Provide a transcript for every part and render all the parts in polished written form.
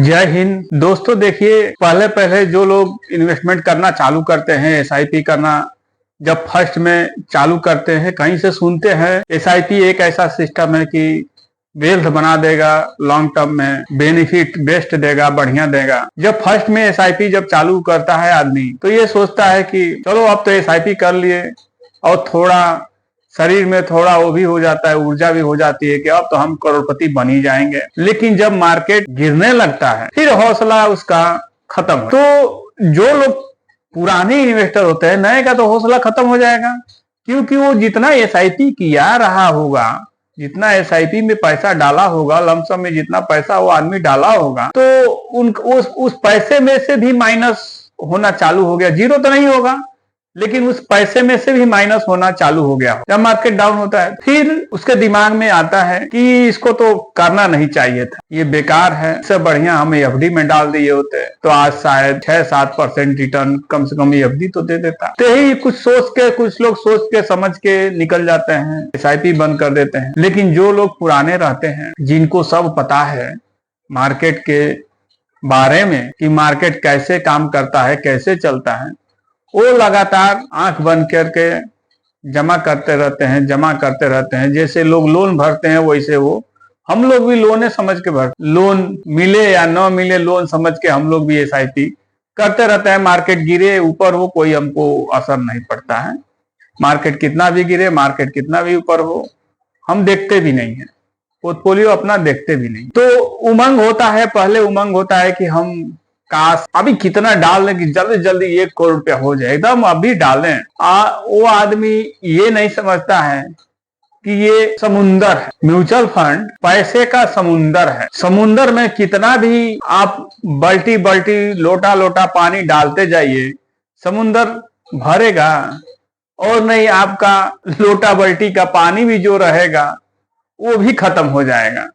जय हिंद दोस्तों। देखिए, पहले पहले जो लोग इन्वेस्टमेंट करना चालू करते हैं, एसआईपी करना जब फर्स्ट में चालू करते हैं, कहीं से सुनते हैं एसआईपी एक ऐसा सिस्टम है कि वेल्थ बना देगा, लॉन्ग टर्म में बेनिफिट बेस्ट देगा, बढ़िया देगा। जब फर्स्ट में एसआईपी जब चालू करता है आदमी, तो ये सोचता है कि चलो अब तो एसआईपी कर लिए और थोड़ा शरीर में थोड़ा वो भी हो जाता है, ऊर्जा भी हो जाती है कि अब तो हम करोड़पति बन ही जाएंगे। लेकिन जब मार्केट गिरने लगता है, फिर हौसला उसका खत्म हो। तो जो लोग पुराने इन्वेस्टर होते हैं, नए का तो हौसला खत्म हो जाएगा, क्योंकि वो जितना एसआईपी किया रहा होगा, जितना एसआईपी में पैसा डाला होगा, लमसम में जितना पैसा वो आदमी डाला होगा, तो उस पैसे में से भी माइनस होना चालू हो गया। जीरो तो नहीं होगा, लेकिन उस पैसे में से भी माइनस होना चालू हो गया। जब मार्केट डाउन होता है, फिर उसके दिमाग में आता है कि इसको तो करना नहीं चाहिए था, ये बेकार है, इससे बढ़िया हम एफडी में डाल दिए होते तो आज शायद 6-7% रिटर्न कम से कम एफडी तो दे देता। तो यही कुछ सोच के, कुछ लोग सोच के समझ के निकल जाते हैं, एसआईपी बंद कर देते हैं। लेकिन जो लोग पुराने रहते हैं, जिनको सब पता है मार्केट के बारे में कि मार्केट कैसे काम करता है, कैसे चलता है, वो लगातार आंख बंद करके जमा करते रहते हैं। जैसे लोग लोन भरते हैं, वैसे वो हम लोग भी लोन समझ के भरते, लोन मिले या न मिले लोन समझ के हम लोग भी एसआईपी करते रहते हैं। मार्केट गिरे ऊपर हो, कोई हमको असर नहीं पड़ता है। मार्केट कितना भी गिरे, मार्केट कितना भी ऊपर हो, हम देखते भी नहीं है, पोर्टफोलियो अपना देखते भी नहीं। तो उमंग होता है, पहले उमंग होता है कि हम काश अभी कितना डाल लें कि जल्दी जल्दी 1 करोड़ रुपया हो जाए, एकदम अभी डालें। वो आदमी ये नहीं समझता है कि ये समुंदर है। म्यूचुअल फंड पैसे का समुंदर है। समुंदर में कितना भी आप बल्टी बल्टी लोटा लोटा पानी डालते जाइए, समुंदर भरेगा, और नहीं आपका लोटा बल्टी का पानी भी जो रहेगा वो भी खत्म हो जाएगा,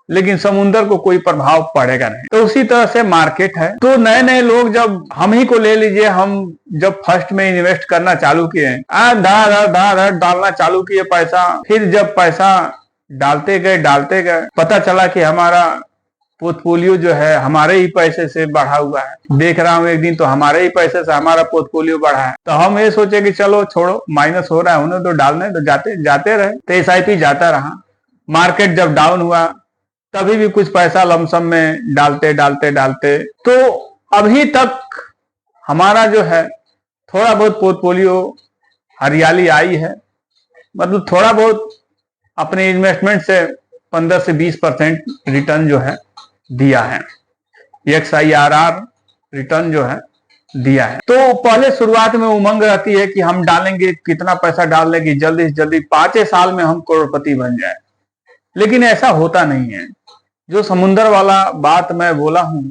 लेकिन समुंदर को कोई प्रभाव पड़ेगा नहीं। तो उसी तरह से मार्केट है। तो नए नए लोग, जब हम ही को ले लीजिए, हम जब फर्स्ट में इन्वेस्ट करना चालू किए, धार डालना चालू किए पैसा, फिर जब पैसा डालते गए पता चला कि हमारा पोर्टफोलियो जो है हमारे ही पैसे से बढ़ा हुआ है। देख रहा हूं एक दिन तो हमारे ही पैसे से हमारा पोर्टफोलियो बढ़ा है। तो हम ये सोचे कि चलो छोड़ो, माइनस हो रहा है, उन्हें तो डालने तो जाते रहे। तो एसआईपी जाता रहा। मार्केट जब डाउन हुआ, तभी भी कुछ पैसा लमसम में डालते तो अभी तक हमारा जो है थोड़ा बहुत पोर्टफोलियो हरियाली आई है। मतलब थोड़ा बहुत अपने इन्वेस्टमेंट से 15 से 20% रिटर्न जो है दिया है, XIRR रिटर्न जो है दिया है। तो पहले शुरुआत में उमंग रहती है कि हम डालेंगे, कितना पैसा डाल लेंगे, जल्दी से जल्दी 5 साल में हम करोड़पति बन जाए। लेकिन ऐसा होता नहीं है। जो समुंदर वाला बात मैं बोला हूं,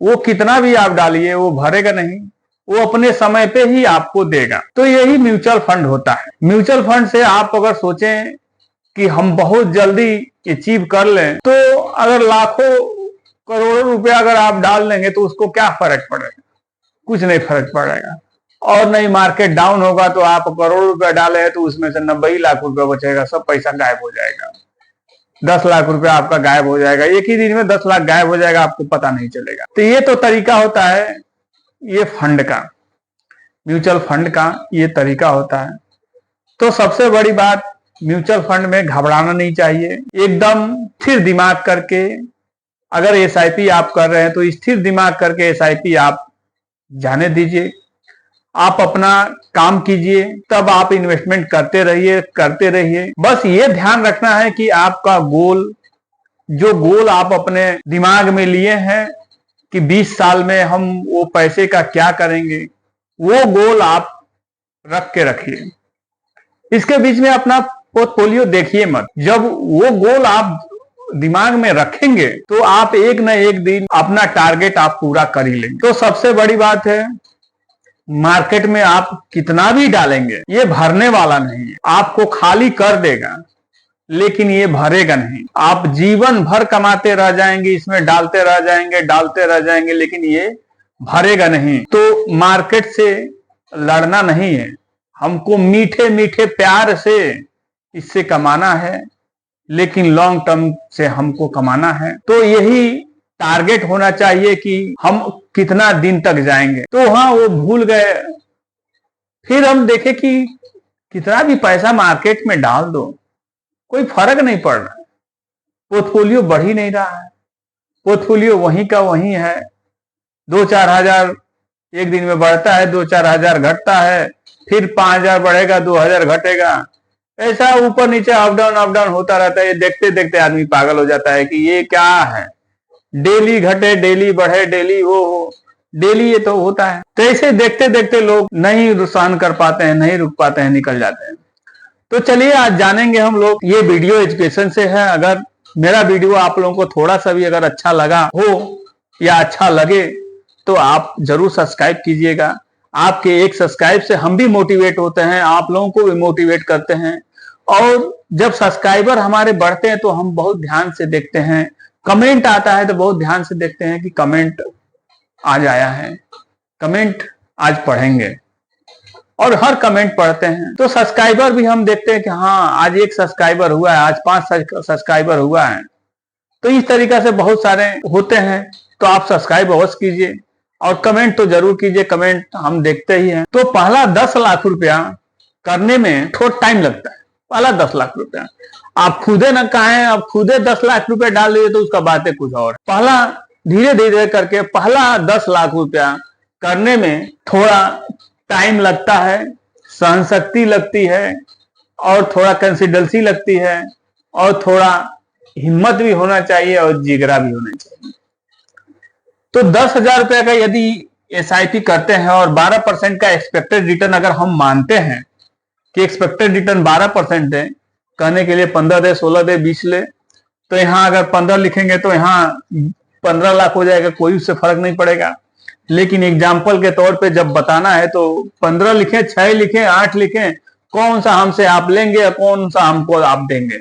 वो कितना भी आप डालिए वो भरेगा नहीं, वो अपने समय पे ही आपको देगा। तो यही म्यूचुअल फंड होता है। म्यूचुअल फंड से आप अगर सोचें कि हम बहुत जल्दी अचीव कर लें, तो अगर लाखों करोड़ों रुपया अगर आप डाल लेंगे तो उसको क्या फर्क पड़ेगा? कुछ नहीं फर्क पड़ेगा। और नहीं, मार्केट डाउन होगा तो आप करोड़ रुपया डाले तो उसमें से 90 लाख रुपया बचेगा, सब पैसा गायब हो जाएगा। 10 लाख रुपया आपका गायब हो जाएगा, एक ही दिन में 10 लाख गायब हो जाएगा, आपको पता नहीं चलेगा। तो ये तो तरीका होता है ये फंड का, म्यूचुअल फंड का ये तरीका होता है। तो सबसे बड़ी बात, म्यूचुअल फंड में घबराना नहीं चाहिए। एकदम स्थिर दिमाग करके अगर एसआईपी आप कर रहे हैं तो स्थिर दिमाग करके एसआईपी आप जाने दीजिए, आप अपना काम कीजिए, तब आप इन्वेस्टमेंट करते रहिए। बस ये ध्यान रखना है कि आपका गोल, जो गोल आप अपने दिमाग में लिए हैं कि 20 साल में हम वो पैसे का क्या करेंगे, वो गोल आप रख के रखिए। इसके बीच में अपना पोर्टफोलियो देखिए मत। जब वो गोल आप दिमाग में रखेंगे तो आप एक न एक दिन अपना टारगेट आप पूरा कर ही लेंगे। तो सबसे बड़ी बात है, मार्केट में आप कितना भी डालेंगे ये भरने वाला नहीं है, आपको खाली कर देगा, लेकिन ये भरेगा नहीं। आप जीवन भर कमाते रह जाएंगे, इसमें डालते रह जाएंगे, लेकिन ये भरेगा नहीं। तो मार्केट से लड़ना नहीं है, हमको मीठे मीठे प्यार से इससे कमाना है, लेकिन लॉन्ग टर्म से हमको कमाना है। तो यही टारगेट होना चाहिए कि हम कितना दिन तक जाएंगे। तो हाँ, वो भूल गए। फिर हम देखे कि कितना भी पैसा मार्केट में डाल दो, कोई फर्क नहीं पड़ रहा, पोर्टफोलियो बढ़ ही नहीं रहा है, पोर्टफोलियो वहीं का वहीं है। 2-4 हजार एक दिन में बढ़ता है, 2-4 हजार घटता है, फिर 5 हजार बढ़ेगा, 2 हजार घटेगा, ऐसा ऊपर नीचे अप डाउन होता रहता है। ये देखते देखते आदमी पागल हो जाता है कि ये क्या है, डेली घटे डेली बढ़े डेली वो हो, डेली ये तो होता है। तो ऐसे देखते देखते लोग नहीं सहन कर पाते हैं, नहीं रुक पाते हैं, निकल जाते हैं। तो चलिए आज जानेंगे हम लोग, ये वीडियो एजुकेशन से है। अगर मेरा वीडियो आप लोगों को थोड़ा सा भी अगर अच्छा लगा हो या अच्छा लगे तो आप जरूर सब्सक्राइब कीजिएगा। आपके एक सब्सक्राइब से हम भी मोटिवेट होते हैं, आप लोगों को भी मोटिवेट करते हैं। और जब सब्सक्राइबर हमारे बढ़ते हैं तो हम बहुत ध्यान से देखते हैं, कमेंट आता है तो बहुत ध्यान से देखते हैं कि कमेंट आज आया है, कमेंट आज पढ़ेंगे, और हर कमेंट पढ़ते हैं। तो सब्सक्राइबर भी हम देखते हैं कि हाँ आज 1 सब्सक्राइबर हुआ है, आज 5 सब्सक्राइबर हुआ है। तो इस तरीका से बहुत सारे होते हैं। तो आप सब्सक्राइब अवश्य कीजिए और कमेंट तो जरूर कीजिए, कमेंट हम देखते ही हैं। तो पहला 10 लाख रुपया करने में थोड़ा टाइम लगता है। पहला 10 लाख रुपया आप खुदे न कहें, आप खुदे 10 लाख रुपया डाल दीजिए तो उसका बात है कुछ और। पहला धीरे धीरे करके पहला 10 लाख रुपया करने में थोड़ा टाइम लगता है, सहन शक्ति लगती है, और थोड़ा कंसिस्टेंसी लगती है, और थोड़ा हिम्मत भी होना चाहिए, और जिगरा भी होना चाहिए। तो 10,000 रुपए का यदि एसआईपी करते हैं और 12% का एक्सपेक्टेड रिटर्न अगर हम मानते हैं कि एक्सपेक्टेड रिटर्न 12% है, कहने के लिए 15 दे, 16 दे, 20 ले, तो यहाँ अगर 15 लिखेंगे तो यहाँ 15 लाख हो जाएगा, कोई उससे फर्क नहीं पड़ेगा। लेकिन एग्जाम्पल के तौर पे जब बताना है तो 15 लिखें, 6 लिखें, 8 लिखें, कौन सा हमसे आप लेंगे और कौन सा हमको आप देंगे।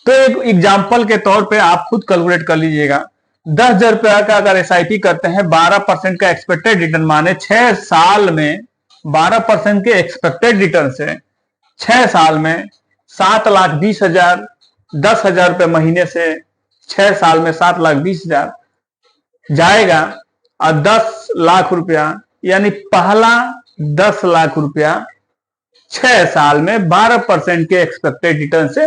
तो एक एग्जाम्पल के तौर पे आप खुद कैलकुलेट कर लीजिएगा। 10,000 रुपया का अगर एसआईपी करते हैं, 12% का एक्सपेक्टेड रिटर्न माने 6 साल में 12% के एक्सपेक्टेड रिटर्न से 6 साल में 7,20,000, 10,000 रुपये महीने से 6 साल में 7,20,000 जाएगा। और 10 लाख रुपया यानी पहला 10 लाख रुपया 6 साल में 12% के एक्सपेक्टेड रिटर्न से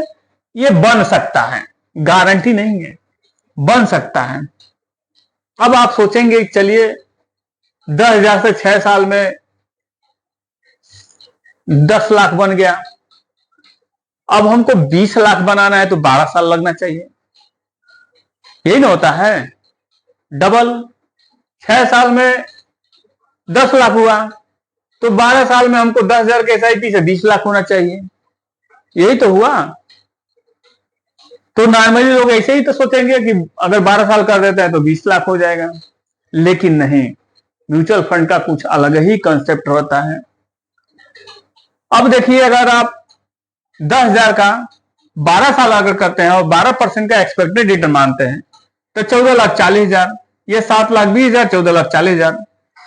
ये बन सकता है, गारंटी नहीं है, बन सकता है। अब आप सोचेंगे चलिए 10,000 से 6 साल में 10 लाख बन गया, अब हमको 20 लाख बनाना है तो 12 साल लगना चाहिए। यही ना होता है, डबल। 6 साल में 10 लाख हुआ तो 12 साल में हमको 10,000 के एसआईपी से 20 लाख होना चाहिए। यही तो हुआ। तो नॉर्मली लोग ऐसे ही तो सोचेंगे कि अगर 12 साल कर देते हैं तो 20 लाख हो जाएगा, लेकिन नहीं, म्यूचुअल फंड का कुछ अलग ही कंसेप्ट होता है। अब देखिए, अगर आप 10,000 का 12 साल अगर करते हैं और 12% का एक्सपेक्टेड रिटर्न मानते हैं तो 14,40,000, ये 7,20,000, 14,40,000,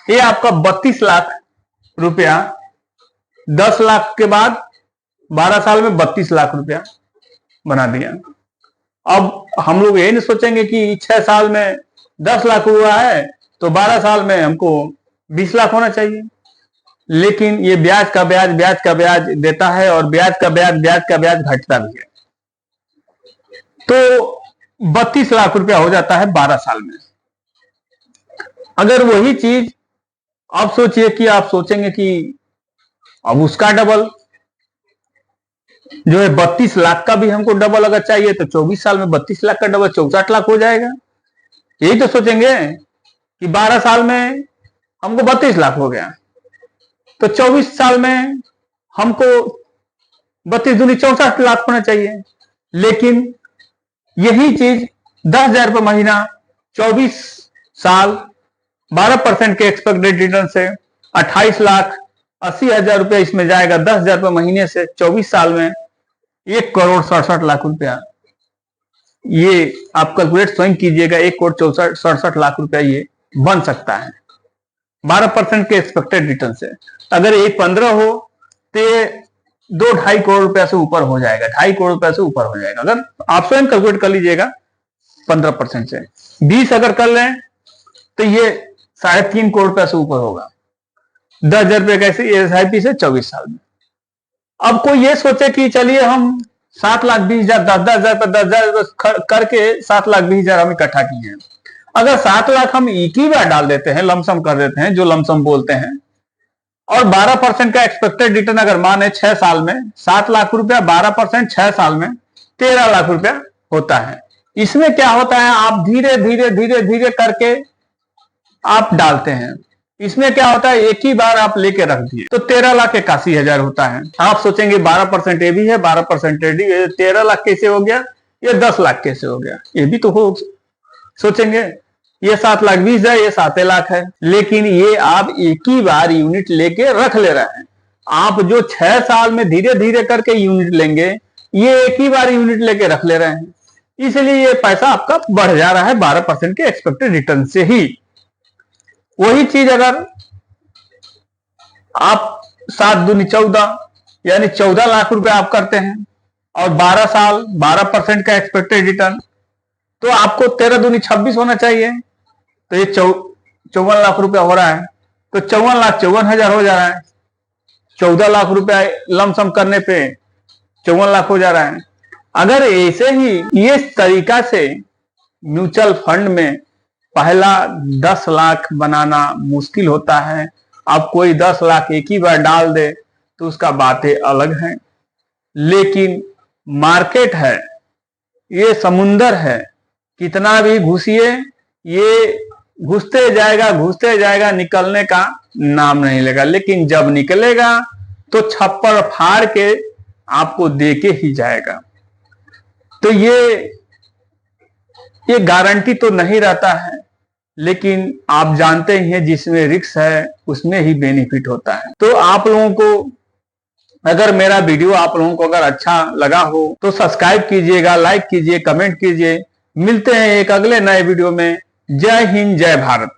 ये आपका 32 लाख रुपया 10 लाख के बाद 12 साल में 32 लाख रुपया बना दिया। अब हम लोग यही नहीं सोचेंगे कि 6 साल में 10 लाख हुआ है तो 12 साल में हमको 20 लाख होना चाहिए। लेकिन ये ब्याज का ब्याज देता है, और ब्याज का ब्याज घटता भी है। तो 32 लाख रुपया हो जाता है 12 साल में। अगर वही चीज आप सोचिए कि आप सोचेंगे कि अब उसका डबल जो है 32 लाख का भी हमको डबल अगर चाहिए तो 24 साल में 32 लाख का डबल 64 लाख हो जाएगा। यही तो सोचेंगे कि 12 साल में हमको 32 लाख हो गया तो 24 साल में हमको 32 दूनी 64 लाख होना चाहिए। लेकिन यही चीज 10,000 रुपये महीना 24 साल 12% के एक्सपेक्टेड रिटर्न से 28,80,000 रुपये इसमें जाएगा। 10,000 रुपये महीने से 24 साल में 1,67,00,000 रुपया। ये आप कैलकुलेट स्वयं कीजिएगा, 1,67,00,000 लाख रुपया ये बन सकता है 12% के एक्सपेक्टेड रिटर्न से। अगर ये 15 हो तो ये 2-2.5 करोड़ रुपया से ऊपर हो जाएगा, 2.5 करोड़ रुपया से ऊपर हो जाएगा। अगर आप स्वयं कैलकुलेट कर लीजिएगा, 15% से 20 अगर कर लें तो ये 3.5 करोड़ रुपए से ऊपर होगा। 10,000 रुपए कैसे SIP से 24 साल में। अब कोई ये सोचे कि चलिए हम 7,20,000 10,000 पर 10,000 करके 7,20,000 हम इकट्ठा किए हैं। अगर 7 लाख हम एक ही बार डाल देते हैं, लमसम कर देते हैं, जो लमसम बोलते हैं, और 12% का एक्सपेक्टेड रिटर्न अगर माने 6 साल में, 7 लाख रुपया 12% 6 साल में 13 लाख रुपया होता है। इसमें क्या होता है, आप धीरे धीरे धीरे धीरे करके आप डालते हैं। इसमें क्या होता है, एक ही बार आप लेके रख दिए तो 13,81,000 होता है। आप सोचेंगे 12% ये भी है, 12% ये भी है, 13 लाख कैसे हो गया, ये 10 लाख कैसे हो गया, ये भी तो हो सोचेंगे। ये 7,20,000 ये 7 लाख है, लेकिन ये आप एक ही बार यूनिट लेके रख ले रहे हैं। आप जो 6 साल में धीरे धीरे करके यूनिट लेंगे, ये एक ही बार यूनिट लेके रख ले रहे हैं, इसलिए ये पैसा आपका बढ़ जा रहा है 12% के एक्सपेक्टेड रिटर्न से ही। वही चीज अगर आप 7 दूनी 14 यानी 14 लाख रुपए आप करते हैं और 12 साल 12% का एक्सपेक्टेड रिटर्न, तो आपको 13 दूनी 26 होना चाहिए। तो ये 54 लाख रुपया हो रहा है, तो 54,54,000 हो जा रहा है। 14 लाख रुपया लमसम करने पे 54 लाख हो जा रहा है। अगर ऐसे ही ये तरीका से म्यूचुअल फंड में पहला 10 लाख बनाना मुश्किल होता है। अब कोई 10 लाख एक ही बार डाल दे तो उसका बातें अलग हैं, लेकिन मार्केट है, ये समुंदर है, कितना भी घुसिए ये घुसते जाएगा, निकलने का नाम नहीं लेगा। लेकिन जब निकलेगा तो छप्पर फाड़ के आपको देके ही जाएगा। तो ये गारंटी तो नहीं रहता है, लेकिन आप जानते ही हैं जिसमें रिस्क है उसमें ही बेनिफिट होता है। तो आप लोगों को अगर मेरा वीडियो आप लोगों को अगर अच्छा लगा हो तो सब्सक्राइब कीजिएगा, लाइक कीजिए, कमेंट कीजिए। मिलते हैं एक अगले नए वीडियो में। जय हिंद, जय भारत।